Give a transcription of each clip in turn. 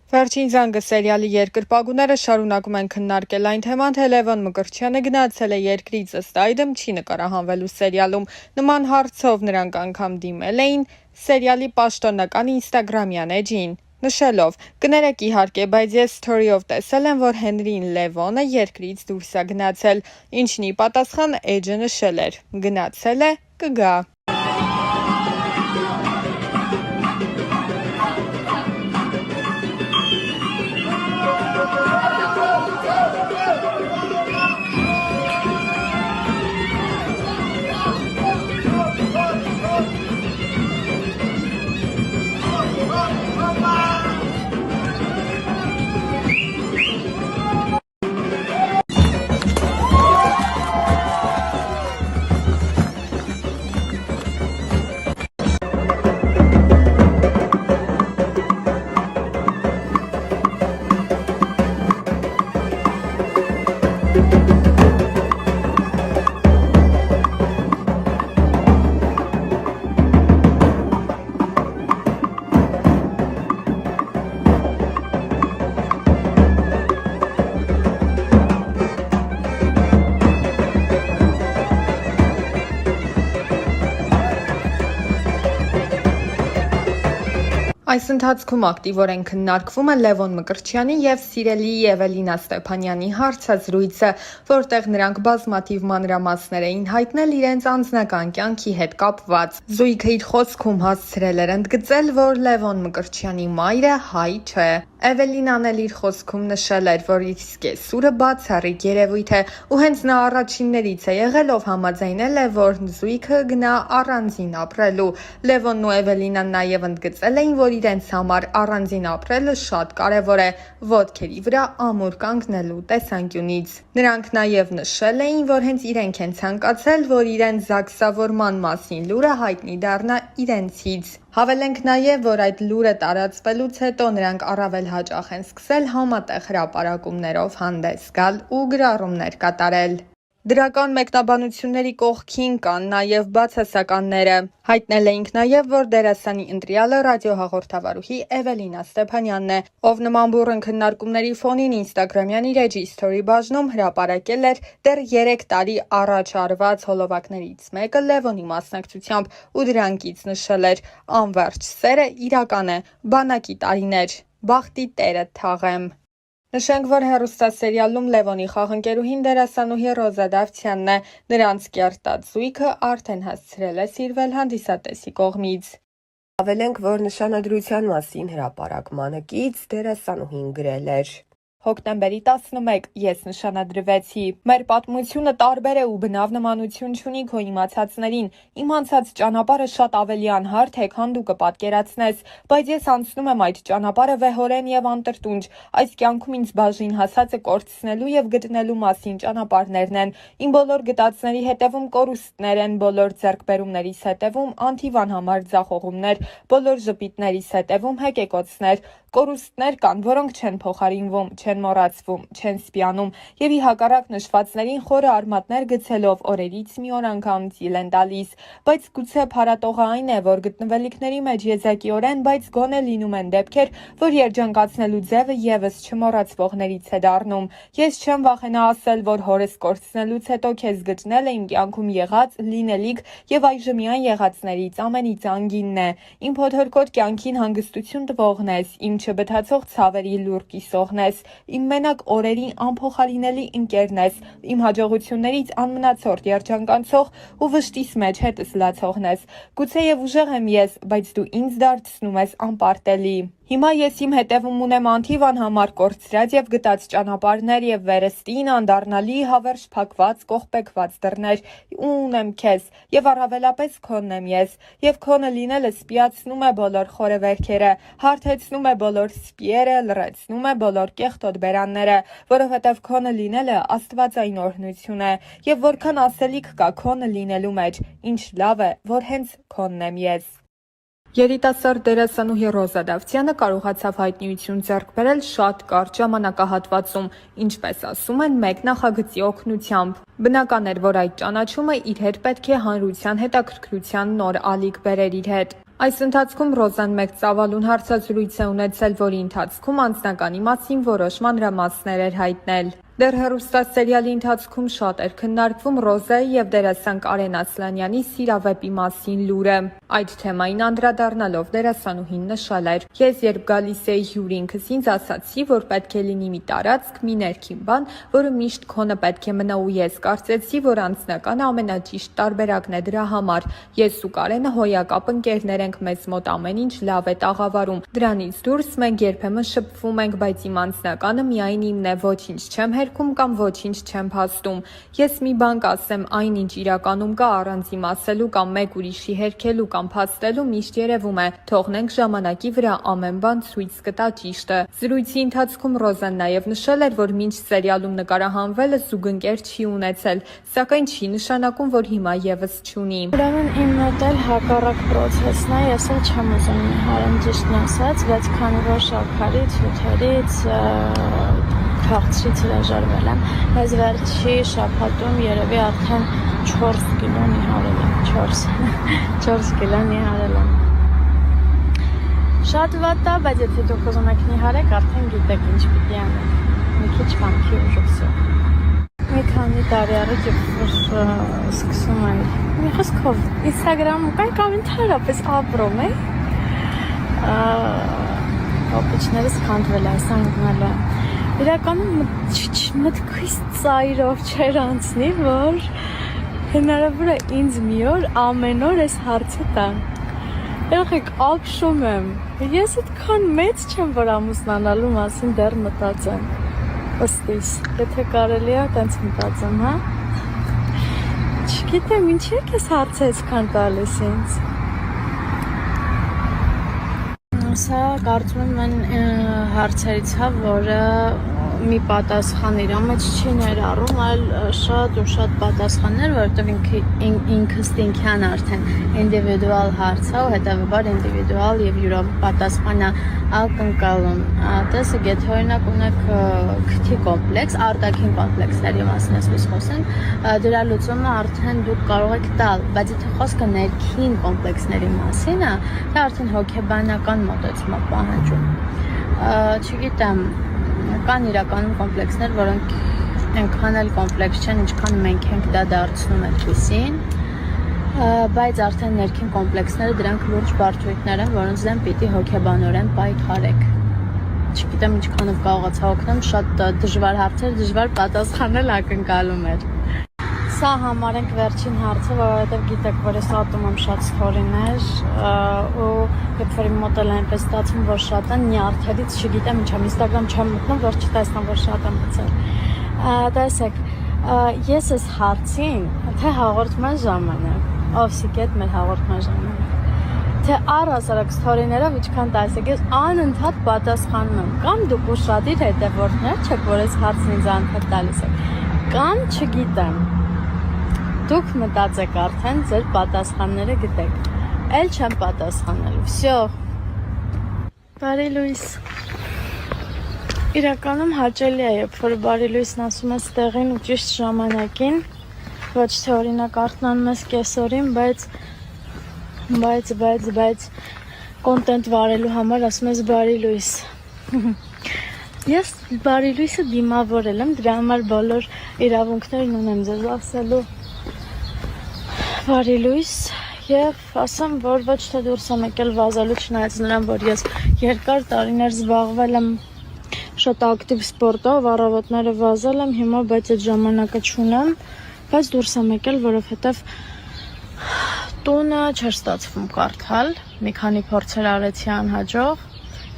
Վերջին զանգը սերիալի երկրպագուները շարունակում են քննարկել այն թեման, թե Լևոն Մկրտչյանը գնացել է երկրից, ըստ այդմ չի նկարահանվելու սերիալում։ Նման հարցով նրանք անգամ դիմել էին սերիալի պաշտոնական ինստագրամյան էջին, նշելով. «Կներեք իհարկե, բայց ես Story-ով տեսել եմ, որ Հենրին Լևոնը երկրից դուրս է գնացել», ինչն ի պատասխան էջը նշել էր. «Գնացել է, կգա»։ Այս ընթացքում ակտիվորեն քննարկվում է Լևոն Մկրտչյանի եւ սիրելի Էվելինա Ստեփանյանի հարցազրույցը, որտեղ նրանք բազմաթիվ մանրամասներ էին հայտնել իրենց անձնական կյանքի հետ կապված։ Զույգը իր խոսքում հասցրել էր ընդգծել, որ Լևոն Մկրտչյանի մայրը հայ չէ։ Էվելինան էլ իր խոսքում նշել էր, որ իր սկեսուրը բացառիկ երևույթ է, ու հենց նա առաջիններից է եղել, ով համաձայնել է, որ զույգը գնա առանձին ապրելու։ Լևոնն ու Էվելինան նաև ընդգծել էին, որ իրենց համար առանձին ապրելը շատ կարևոր է ոտքերի վրա ամուր կանգնելու տեսանկյունից։ Նրանք նաև նշել էին, որ հենց իրենք են ցանկացել, որ իրենց զաքսավորման մասին լուրը հայտնի դառնա իրենցից։ Հավելենք նաև, որ այդ լուրը տարածվելուց հետո նրանք առավել հաճախ են սկսել համատեղ հրապարակումներով հանդես գալ ու գրառումներ կատարել։ Դրական մեկնաբանությունների կողքին կան նաև բացասականները։ Հայտնել էինք նաև, որ դերասանի ընտրյալը ռադիոհաղորդավարուհի Էվելինա Ստեփանյանն է, ով նման բուռն քննարկումների ֆոնին ինստագրամյան իր էջի սթորի բաժնում հրապարակել էր դեռ 3 տարի առաջ արված հոլովակներից մեկը Լևոնի մասնակցությամբ ու դրանքից նշել էր. «Անվերջ սերը իրական է, բանակի տարիներ, բախտի տերը թաղեմ»։ Նշենք, որ հեռուստասերիալում Լևոնի խաղընկերուհին դերասանուհի Ռոզա Դավթյանն է, նրանց կերտած զույգը արդեն հասցրել է սիրվել հանդիսատեսի կողմից։ Հավելենք, որ նշանադրության մասին հրապարակմանը կից դերասանուհին գրել էր. Հոկտեմբերի 11 ես նշանադրվեցի։ Մեր պատմությունը տարբեր է ու բնավ նմանություն չունի քո իմացածներին։ Իմ անցած ճանապարհը շատ ավելի անհարթ է, քան դու կպատկերացնես, բայց ես անցնում եմ այդ ճանապարհը վեհորեն եւ անտրտունջ։ Այս կյանքում ինձ բաժին հասածը կորցնելու եւ գտնելու մասին ճանապարհներն են։ Իմ բոլոր գտածների հետևում կորուստներ են, բոլոր ձեռքբերումներիս հետևում անթիվ անհամար ձախողումներ, բոլոր ժպիտներիս հետևում հեկեկոցներ։ Կորուստներ կան, որոնք չեն փոխարինվում, չեն մոռացվում, չեն սպիանում եւ ի հակառակ նշվածներին խորը արմատներ գցելով օրերից մի օր անգամ ծիլ են տալիս, բայց գուցե փառատողը այն է, որ գտնվելիքների մեջ եզակիորեն, բայց գոնե լինում են դեպքեր, որ երջանկացնելու ձևը եւս չմոռացվողներից է դառնում։ Ես չեմ վախենա ասել, որ հորս կորցնելուց հետո քեզ գտնել է իմ կյանքում եղած, լինելիք եւ այժմյան եղածներից ամենից անգինն է։ Իմ փոթորկոտ կյանքին հանգստություն տվողն ես, իմ չբթացող ցավերի լուր կիսողն ես, իմ մենակ օրերի անփոխարինելի ընկերն ես, իմ հաջողություններից անմնացորդ երջանկանցող ու վշտիս մեջ հետս լացողն ես։ Գուցեև ուժեղ եմ ես, բայց դու ինձ դարձնում ես անպարտելի։ Հիմա ես իմ հետևում ունեմ անթիվ անհամար կորցրած եւ գտած ճանապարհներ եւ վերստին անդառնալի հավերժ փակված կողպեկված դռներ ու ունեմ քեզ եւ առավելապես քոնն եմ ես եւ քոնը լինելը սպիացնում է բոլոր խորեվերքերը, հարթեցնում է բոլոր սպիերը, լրացնում է բոլոր կեղտոտ բերանները, որովհետեւ քոնը լինելը աստվածային օրհնություն է եւ որքան ասելիք կա քոնը լինելու մեջ, ինչ լավ է, որ հենց քոնն եմ ես։ Երիտասարդ դերասանուհի Ռոզա Դավթյանը կարողացավ հայտնիություն ձեռք բերել շատ կարճ ժամանակահատվածում, ինչպես ասում են, մեկ նախագծի օգնությամբ։ Բնական էր, որ այդ ճանաչումը իր հետ պետք է հանրության հետաքրքրության նոր ալիք բերեր իր հետ։ Այս ընթացքում Ռոզան մեկ ծավալուն հարցազրույց է ունեցել, որի ընթացքում անձնականի մասին որոշ մանրամասներ էր հայտնել։ Դեռ հեռուստասերիալի ընթացքում շատ էր քննարկվում Ռոզայի և դերասան Կարեն Ասլանյանի սիրավեպի մասին լուրը։ Այդ թեմային անդրադառնալով դերասանուհին նշել էր. «Ես երբ գալիս էի հյուր ինքս ինձ ասացի, որ պետք է լինի մի տարածք, մի ներքին բան, որը միշտ քոնը պետք է մնա ու ես կարծեցի, որ անձնականը ամենաճիշտ տարբերակն է դրա համար։ Ես ու Կարենը հոյակապ ընկերներ ենք, մեզ մոտ ամեն ինչ լավ է տաղավարում։ Դրանից դուրս մենք երբեմն շփվում ենք, բայց իմ անձնականը միայն իմն է, ոչինչ չեմ հերքում կամ ոչինչ չեմ փաստում։ Ես մի բան կասեմ, այնինչ իրականում կա առանց իմ ասելու կամ մեկ ուրիշի հերքելու կամ փաստելու միշտ երևում է։ Թողնենք ժամանակի վրա ամեն բան ցույց կտա ճիշտը»։ Զրույցի ընթացքում Ռոզան նաև նշել էր, որ մինչ սերիալում նկարահանվելը զուգընկեր չի ունեցել, սակայն չի նշանակում, որ հիմա եւս չունի։ Ուրեմն իմ մոտ էլ հակառակ process-ն է, ես էլ չեմ ուզում նիհարեմ ճիշտն ասած, բայց քանի որ շաքարից, հյութերից, քաղցրից հրաժարվել եմ, այս վերջի շաբաթում երևի արդեն 4 կիլո նիհարել եմ, 4 կիլո նիհարել եմ։ Շատ վատ է, բայց եթե դուք ուզում եք նիհարեք, արդեն գիտեք ինչ պիտի անեք, մի քիչ կամքի ուժուցը։ Մի քանի տարի առաջ սկսում եմ, մի խոսքով, Instagram-ում կան կամ ընդհանրապես ապրում է, ապիչներս քանդվել այս անգնալը։ Իրականում մտքից ծայրով չէր անցնի, որ հնարավոր է ինձ մի օր ամեն օր այս հարցը տան։ Եղեք ապշում եմ, ես այդքան մեծ չեմ, որ ամուսնանալու մասին դեռ մտածեմ։ Ըստիս, եթե կարելի է, տենց մտածեմ, հա։ Չգիտեմ, ինչի եք ես հարցը այսքան տալիս ինձ։ Սա կարծում եմ հարցերից հա, որը մի պատասխան իր մեջ չի ներառում, այլ շատ ու շատ պատասխաններ, որովհետև ինքնստինքյան արդեն ինդիվիդուալ հարց է ու հետևաբար ինդիվիդուալ եւ յուրա պատասխանա ակնկալում։ Տեսեք, եթե օրինակ ունեք քթի կոմպլեքս, արտաքին կոմպլեքսների մասին ես խոսենք, դրա լուծումը արդեն դուք կարող եք տալ, բայց եթե խոսքը ներքին կոմպլեքսների մասին է, դա արդեն հոգեբանական մոտեցում է պահանջում։ Չգիտեմ, կան իրականում կոմպլեքսներ, որոնք այնքան էլ կոմպլեքս չեն, ինչքան մենք ենք դա դարձնում այդպիսին, բայց արդեն ներքին կոմպլեքսները դրանք լուրջ բարդություններ են, որոնց դեմ պիտի հոգեբանորեն պայքարեք։ Չգիտեմ ինչքանով կարողացա օգնեմ, շատ դժվար հարցեր, դժվար պատասխանել ակնկալում էր։ Սա համարենք վերջին հարցը, որովհետև գիտեք, որ ես ատում եմ շատ ստորիներ ու երբ որ իմ մոտ էլ այնպես ստացվում, որ շատ են, նյարդերից չգիտեմ ինչ եմ, Instagram չեմ մտնում, որ չտեսնեմ, որ շատ եմ գցել։ Տեսեք, ես այս հարցին, թե հաղորդման ժամանակ, Օվսիկետ մեր հաղորդման ժամանակ, թե առհասարակ ստորիներով ինչքան տասեք, ես անընդհատ պատասխանում եմ, կամ դուք ուշադիր հետևորդներ չեք, որ այս հարցն ինձ անընդհատ տալիս եք, կամ չգիտեմ։ Դուք մտածեք արդեն ձեր պատասխանները գտեք։ Էլ չեմ պատասխանելու։ Всё։ Բարի լույս։ Իրականում հաճելի է, երբ որ բարի լույսն ասում ես տեղին ու ճիշտ ժամանակին, ոչ թե օրինակ արթնանում ես կեսօրին, բայց կոնտենտ վարելու համար ասում ես բարի լույս։ Ես բարի լույսը դիմավորել եմ, դրա համար բոլոր իրավունքներն ունեմ ձեզ ասելու բարի լույս եւ ասեմ, որ ոչ թե դուրս եմ եկել վազելու, չնայած նրան, որ ես երկար տարիներ զբաղվել եմ շատ ակտիվ սպորտով, առավոտները վազել եմ, հիմա բայց այդ ժամանակը չունեմ, բայց դուրս եմ եկել, որովհետեւ տունը չէր ստացվում կարդալ, մի քանի փորձեր արեցի անհաջող,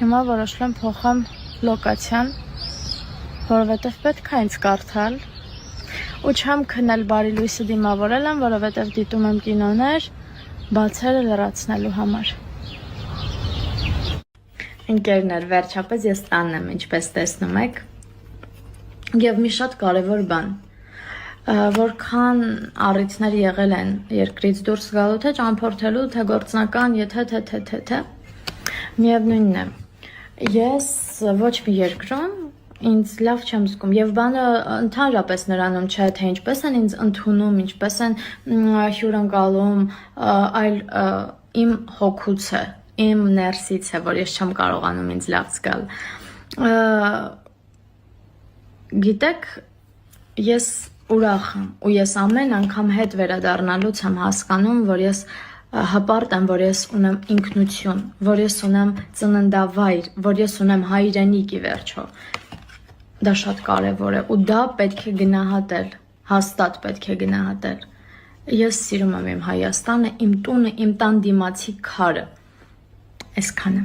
հիմա որոշել եմ փոխեմ լոկացիան, որովհետեւ պետք է ինձ կարդալ։ Ու չեմ քնել բարի լույսը դիմավորել եմ, որովհետև դիտում եմ կինոներ, բացերը լրացնելու համար։ Ընկերներ, վերջապես ես տանն եմ, ինչպես տեսնում եք, և մի շատ կարևոր բան, որքան առիթներ եղել են երկրից դուրս գալու, թե ճամփորդելու, թե գործնական, եթե, միևնույնն է, ես ոչ մի երկրում ինձ լավ չեմ զգում եւ բանը ընդհանրապես նրանում չէ թե ինչպես են ինձ ընդունում, ինչպես են հյուրընկալում, այլ իմ հոգուց է, իմ ներսից է, որ ես չեմ կարողանում ինձ լավ զգալ։ Գիտեք, ես ուրախ եմ ու ես ամեն անգամ հետ վերադառնալուց եմ հասկանում, որ ես հպարտ եմ, որ ես ունեմ ինքնություն, որ ես ունեմ ծննդավայր, որ ես ունեմ հայրենիք ի վերջո։ Դա շատ կարևոր է ու դա պետք է գնահատել, հաստատ պետք է գնահատել։ Ես սիրում եմ իմ Հայաստանը, իմ տունը, իմ տան դիմացի քարը։ Այսքանը։